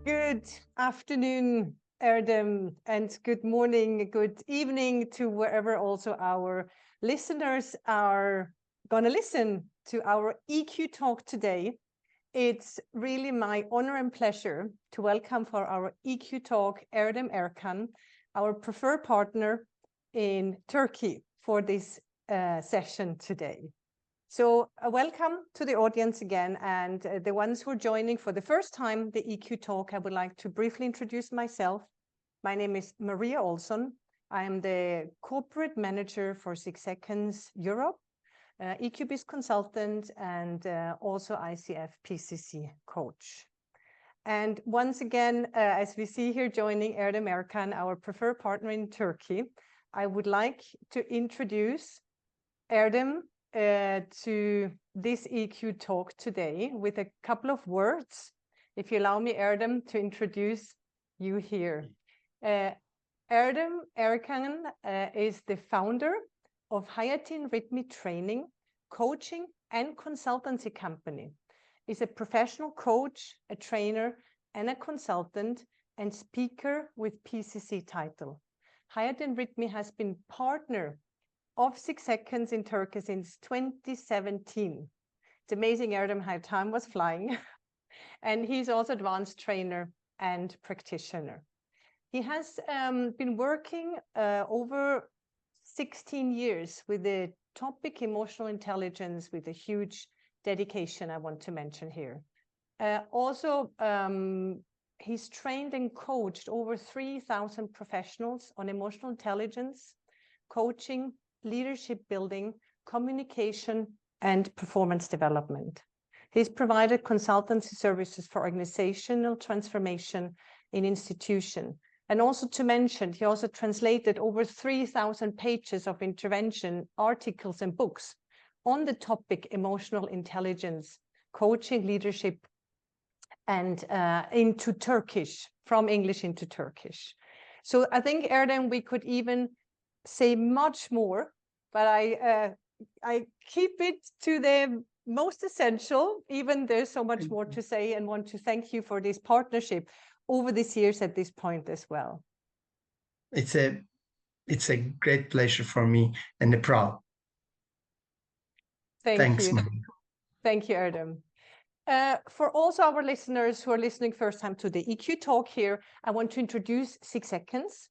Good afternoon, Erdem, and good morning, good evening to wherever also our listeners are going to listen to our EQ talk today. It's really my honor and pleasure to welcome for our EQ talk Erdem Ercan, our preferred partner in Turkey for this session today. So welcome to the audience again, and the ones who are joining for the first time the EQ talk, I would like to briefly introduce myself. My name is Maria Olsson. I am the corporate manager for 6 Seconds Europe, EQ-based consultant, and also ICF PCC coach. And once again, as we see here joining Erdem Ercan, our preferred partner in Turkey, I would like to introduce Erdem to this EQ talk today with a couple of words. If you allow me, Erdem, to introduce you here. Erdem Ercan is the founder of Hayatin Rhythmic Training, Coaching and Consultancy Company. He's a professional coach, a trainer, and a consultant and speaker with PCC title. Hayatin Rhythmic has been partner of 6 Seconds in Turkey since 2017. It's amazing, Erdem, how time was flying. And he's also advanced trainer and practitioner. He has been working over 16 years with the topic emotional intelligence with a huge dedication I want to mention here. He's trained and coached over 3,000 professionals on emotional intelligence, coaching, leadership building, communication, and performance development. He's provided consultancy services for organizational transformation in institution. And also to mention, he also translated over 3,000 pages of intervention, articles, and books on the topic emotional intelligence, coaching, leadership, and into Turkish, from English into Turkish. So I think, Erdem, we could even say much more, but I keep it to the most essential, even there's so much more to say, and want to thank you for this partnership over these years at this point as well. It's a great pleasure for me and a proud. Thanks, Maria. Thank you, Erdem. For also our listeners who are listening first time to the EQ talk here, I want to introduce 6 Seconds.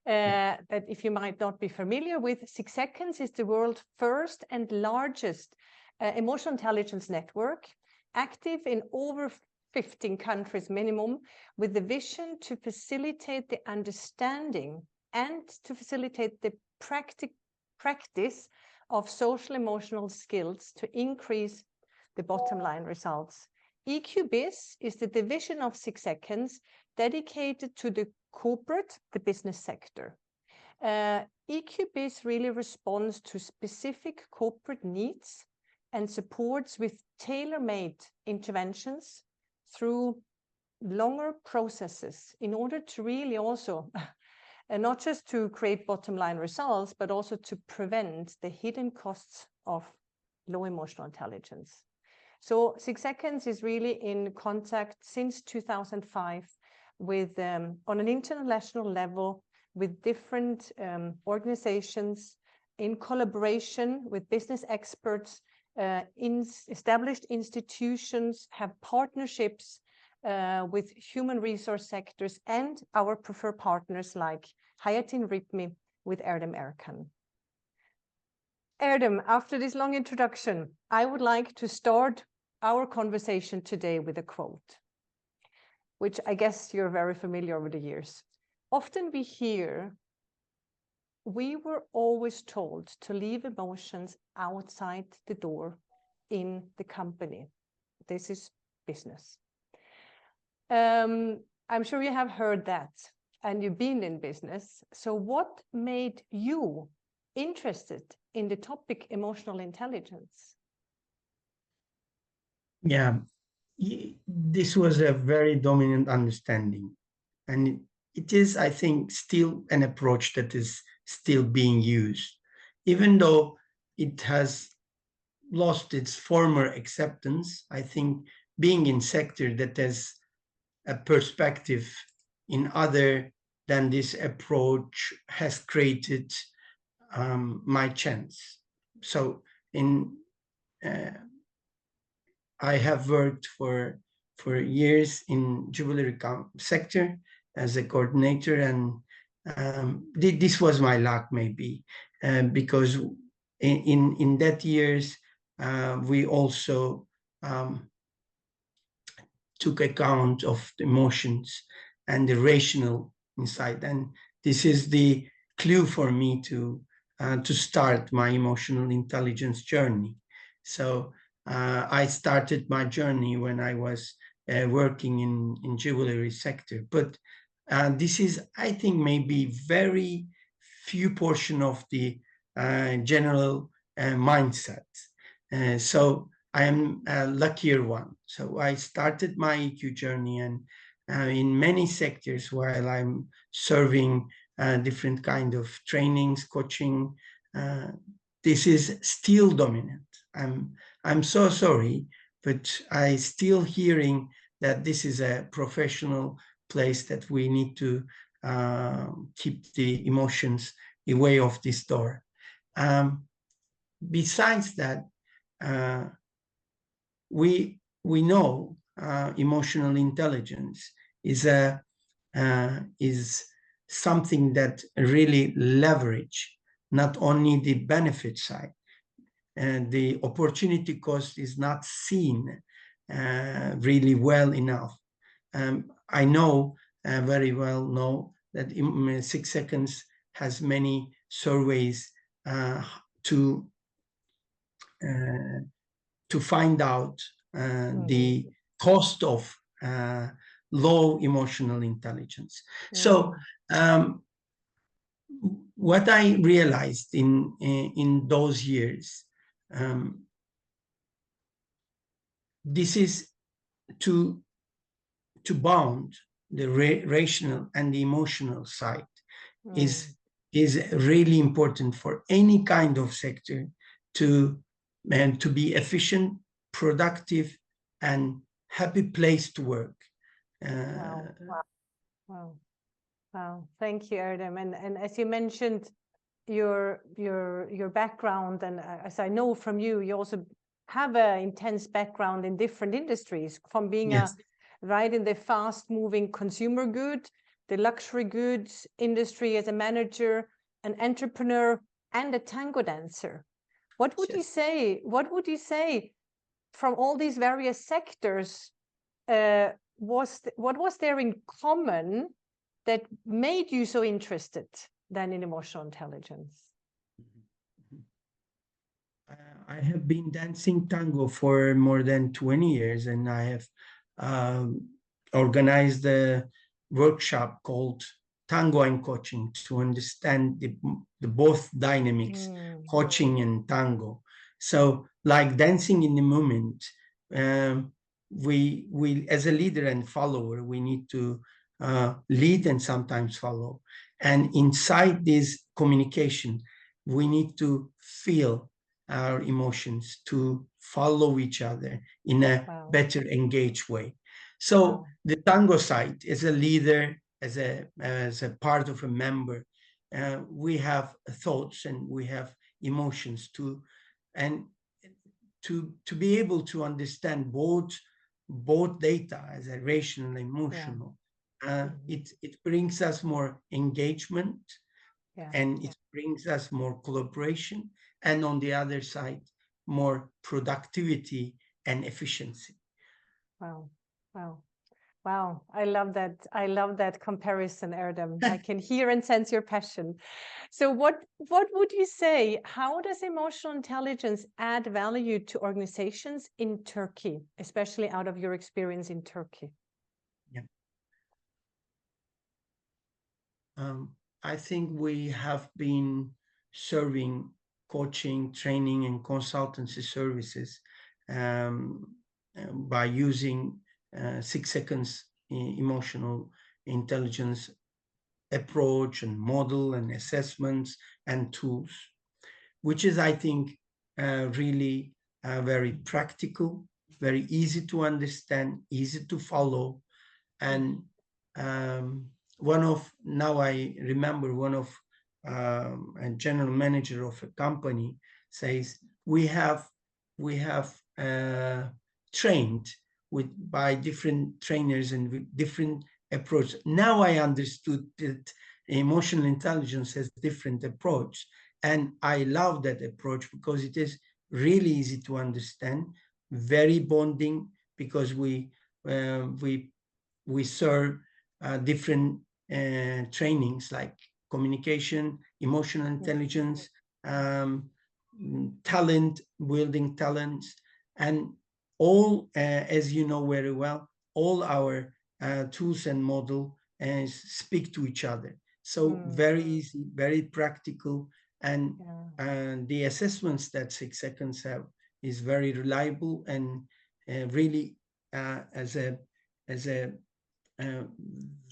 That if you might not be familiar with, 6 Seconds is the world's first and largest emotional intelligence network, active in over 15 countries minimum, with the vision to facilitate the understanding and to facilitate the practice of social emotional skills to increase the bottom line results. EQ-Biz is the division of 6 Seconds dedicated to the corporate, the business sector. EQ-Biz really responds to specific corporate needs and supports with tailor-made interventions through longer processes in order to really also, and not just to create bottom line results, but also to prevent the hidden costs of low emotional intelligence. So 6 Seconds is really in contact since 2005 with on an international level with different organizations in collaboration with business experts, in established institutions, have partnerships with human resource sectors and our preferred partners like Hayatin Rhythmic with Erdem Ercan. Erdem, after this long introduction, I would like to start our conversation today with a quote, which I guess you're very familiar over the years. Often we hear, we were always told to leave emotions outside the door in the company. This is business. I'm sure you have heard that and you've been in business. So what made you interested in the topic emotional intelligence? Yeah, this was a very dominant understanding. And it is, I think, still an approach that is still being used. Even though it has lost its former acceptance, I think being in sector that has a perspective in other than this approach has created my chance. So I have worked for years in jewelry sector as a coordinator, and this was my luck maybe, because in that years we also took account of the emotions and the rational inside, and this is the clue for me to start my emotional intelligence journey. So I started my journey when I was working in jewelry sector, but this is, I think, maybe very few portion of the general mindset. So I am a luckier one. So I started my EQ journey, and in many sectors while I'm serving different kind of trainings, coaching, this is still dominant. I'm so sorry, but I still hearing that this is a professional place that we need to keep the emotions away of this door. Besides that, we know emotional intelligence is something that really leverage not only the benefit side, and the opportunity cost is not seen really well enough. I know very well know that 6 seconds has many surveys to find out the cost of low emotional intelligence. So what I realized in those years, this is to bound the rational and the emotional side is really important for any kind of sector to be efficient, productive, and happy place to work. Wow. Thank you, Erdem. And as you mentioned, your background, and as I know from you, you also have an intense background in different industries, from being right in the fast-moving consumer good, the luxury goods industry as a manager, an entrepreneur, and a tango dancer. What would you say? What would you say from all these various sectors? What was there in common that made you so interested then in emotional intelligence? I have been dancing tango for more than 20 years, and I have organized a workshop called Tango and Coaching to understand the both dynamics, coaching and tango. So like dancing in the moment, we as a leader and follower, we need to lead and sometimes follow. And inside this communication, we need to feel our emotions, to follow each other in a better engaged way. So the tango side, as a leader, as a part of a member, we have thoughts and we have emotions to be able to understand both data as a rational and emotional. It brings us more engagement, and it brings us more collaboration, and on the other side, more productivity and efficiency. Wow. I love that comparison, Erdem. I can hear and sense your passion. So what would you say? How does emotional intelligence add value to organizations in Turkey, especially out of your experience in Turkey? I think we have been serving coaching, training, and consultancy services by using 6 seconds emotional intelligence approach and model and assessments and tools, which is, I think, really very practical, very easy to understand, easy to follow, And now I remember one of a general manager of a company says, we have trained by different trainers and with different approach. Now I understood that emotional intelligence has different approach, and I love that approach because it is really easy to understand, very bonding, because we serve different trainings like communication, emotional intelligence, talent, building talents, and all, as you know very well, all our tools and model speak to each other. So very easy, very practical, and the assessments that 6 seconds have is very reliable and really as a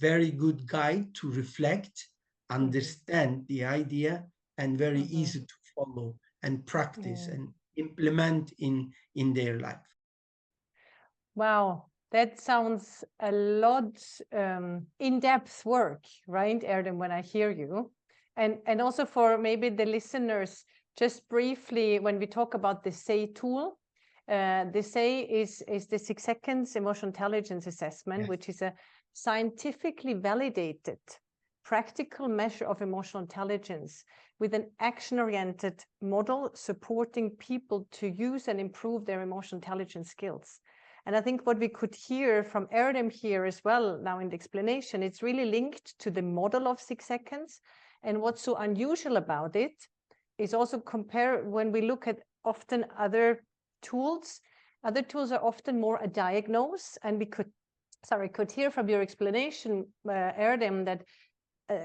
very good guide to reflect, understand the idea, and very easy to follow and practice and implement in their life. Wow, that sounds a lot in-depth work, right, Erdem, when I hear you. And also for maybe the listeners, just briefly, when we talk about the SAY tool, the SAY is the 6 seconds emotional intelligence assessment, yes, which is a scientifically validated practical measure of emotional intelligence with an action-oriented model supporting people to use and improve their emotional intelligence skills. And I think what we could hear from Erdem here as well now in the explanation, it's really linked to the model of 6 seconds. And what's so unusual about it is also compare when we look at often other tools are often more a diagnose. And we could hear from your explanation, Erdem, that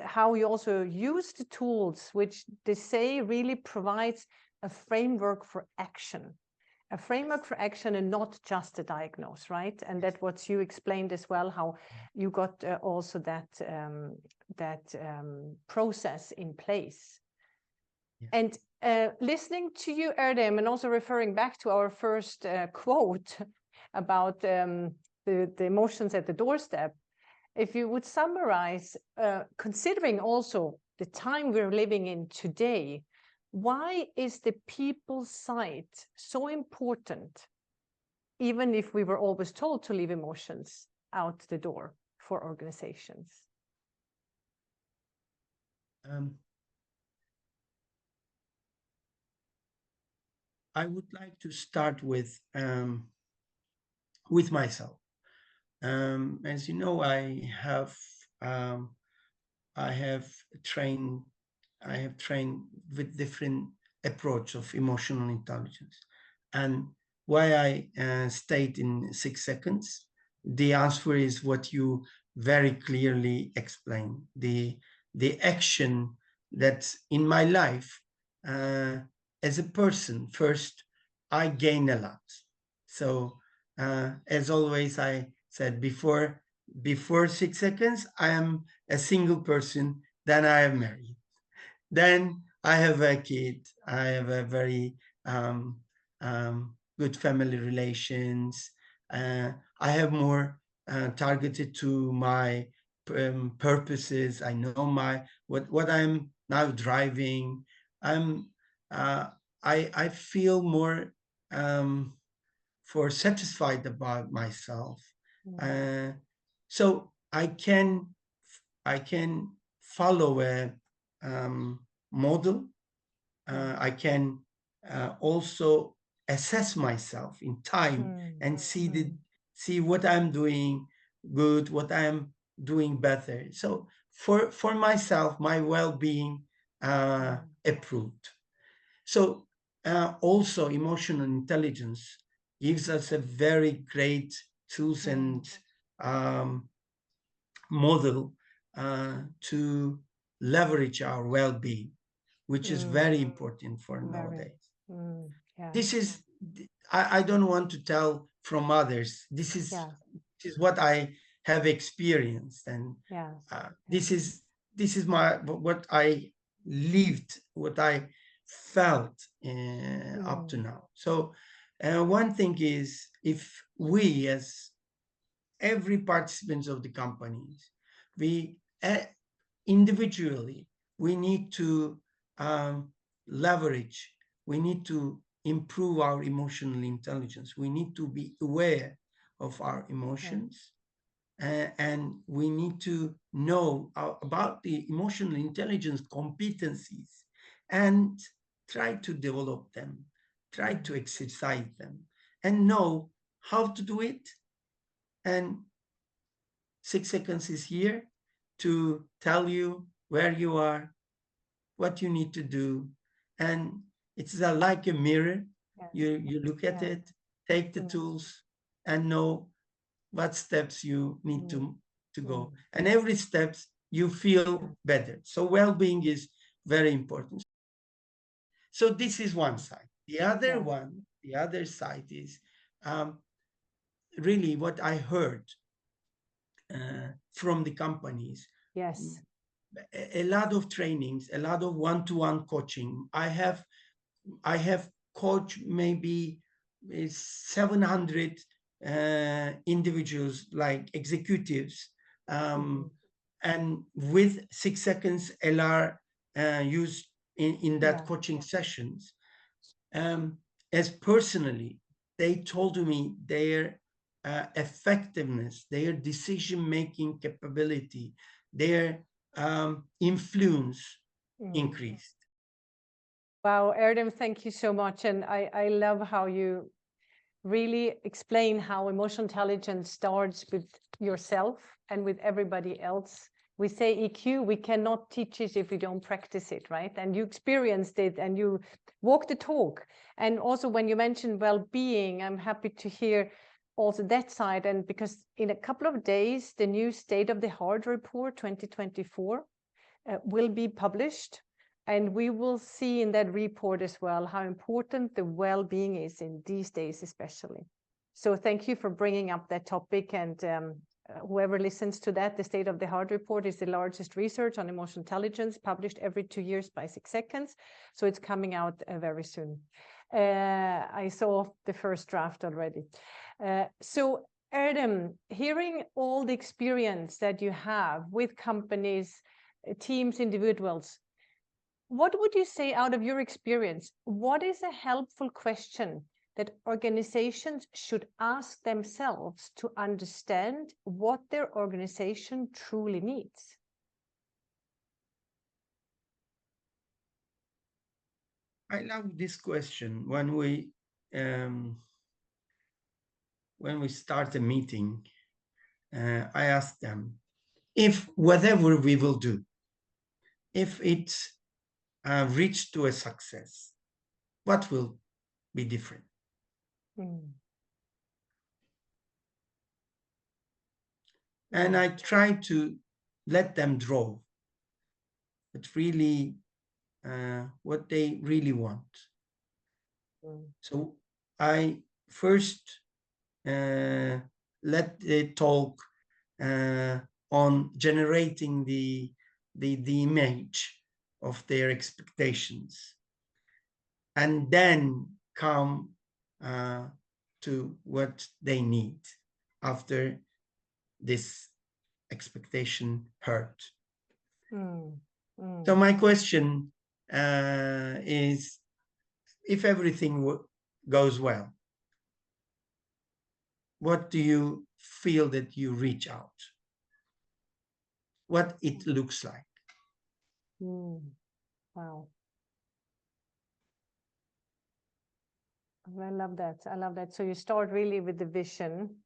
how you also use the tools, which they say really provides a framework for action. A framework for action and not just a diagnose, right? And that's what you explained as well, how you got also that process in place. Yeah. And listening to you, Erdem, and also referring back to our first quote about the emotions at the doorstep, if you would summarize, considering also the time we're living in today, why is the people side so important, even if we were always told to leave emotions out the door for organizations? I would like to start with myself. As you know, I have trained with different approach of emotional intelligence. And why I stayed in 6 seconds, the answer is what you very clearly explained. The action that's in my life as a person, first, I gain a lot. So as always, I said before 6 seconds, I am a single person, then I am married. Then I have a kid. I have a very good family relations. I have more targeted to my purposes. I know what I'm now driving. I feel more for satisfied about myself. So I can follow a model. I can also assess myself in time and see what I'm doing good, what I'm doing better. So for myself, my well-being approved. So also emotional intelligence gives us a very great tools and model to leverage our well-being, which is very important for nowadays. This is, I don't want to tell from others. This is what I have experienced, and this is what I lived, what I felt up to now. So one thing is, if we as every participants of the companies. We individually, we need to leverage, we need to improve our emotional intelligence. We need to be aware of our emotions, and we need to know about the emotional intelligence competencies and try to develop them, try to exercise them, and know how to do it. And 6 seconds is here to tell you where you are, what you need to do. And it's like a mirror. You look at it, take the tools, and know what steps you need to go. And every steps you feel better. So well-being is very important. So this is one side. The other side is really what I heard from the companies. Yes. A lot of trainings, a lot of one-to-one coaching. I have coached maybe 700 individuals, like executives, and with 6 seconds LR used in that coaching sessions. As personally, they told me their effectiveness, their decision-making capability, their influence increased. Wow, Erdem, thank you so much. And I love how you really explain how emotional intelligence starts with yourself and with everybody else. We say EQ, we cannot teach it if we don't practice it, right? And you experienced it and you walk the talk. And also when you mentioned well-being, I'm happy to hear also that side. And because in a couple of days, the new State of the Heart Report 2024 will be published. And we will see in that report as well how important the well-being is in these days, especially. So thank you for bringing up that topic. And whoever listens to that, the State of the Heart Report is the largest research on emotional intelligence, published every 2 years by 6 seconds. So it's coming out very soon. I saw the first draft already. So Erdem, hearing all the experience that you have with companies, teams, individuals, what would you say out of your experience? What is a helpful question that organizations should ask themselves to understand what their organization truly needs? I love this question. When we start a meeting, I ask them, if whatever we will do, if it reach to a success, what will be different? And I try to let them draw, but really what they really want. So I first let it talk on generating the image of their expectations, and then come to what they need after this expectation hurt. So my question is, if everything goes well, what do you feel that you reach out? What it looks like? Wow. I love that. I love that. So you start really with the vision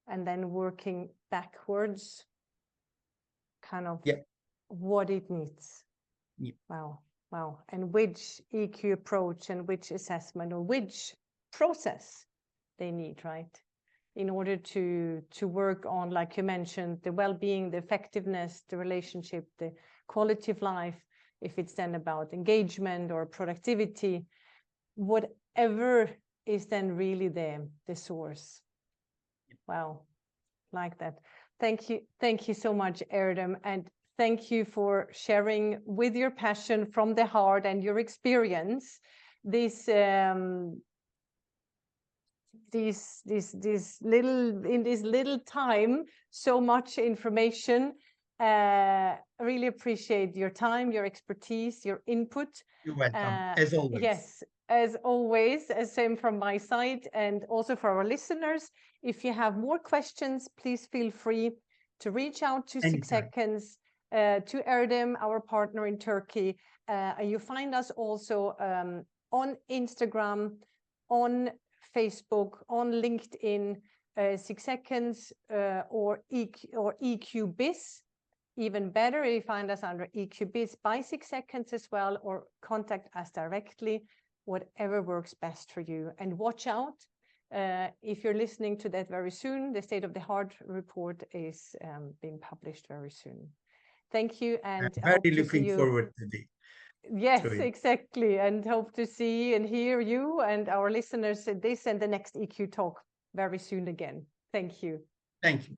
and then working backwards, kind of what it needs. Wow. Wow. And which EQ approach and which assessment or which process they need, right? In order to work on, like you mentioned, the well-being, the effectiveness, the relationship, the quality of life, if it's then about engagement or productivity, whatever is then really the source. Wow, like that. Thank you so much, Erdem, and thank you for sharing with your passion from the heart and your experience this this little time, so much information. Really appreciate your time, your expertise, your input. You're welcome, as always. Yes, as always, same from my side, and also for our listeners. If you have more questions, please feel free to reach out to 6 Seconds, to Erdem, our partner in Turkey. You find us also on Instagram, on Facebook, on LinkedIn, 6 Seconds, or EQ Biz. Even better, you find us under EQ Biz by 6 Seconds as well, or contact us directly, whatever works best for you. And watch out, if you're listening to that very soon, the State of the Heart report is being published very soon. Thank you, and I'm very looking forward to it. Yes, exactly. And hope to see and hear you and our listeners this and the next EQ talk very soon again. Thank you. Thank you.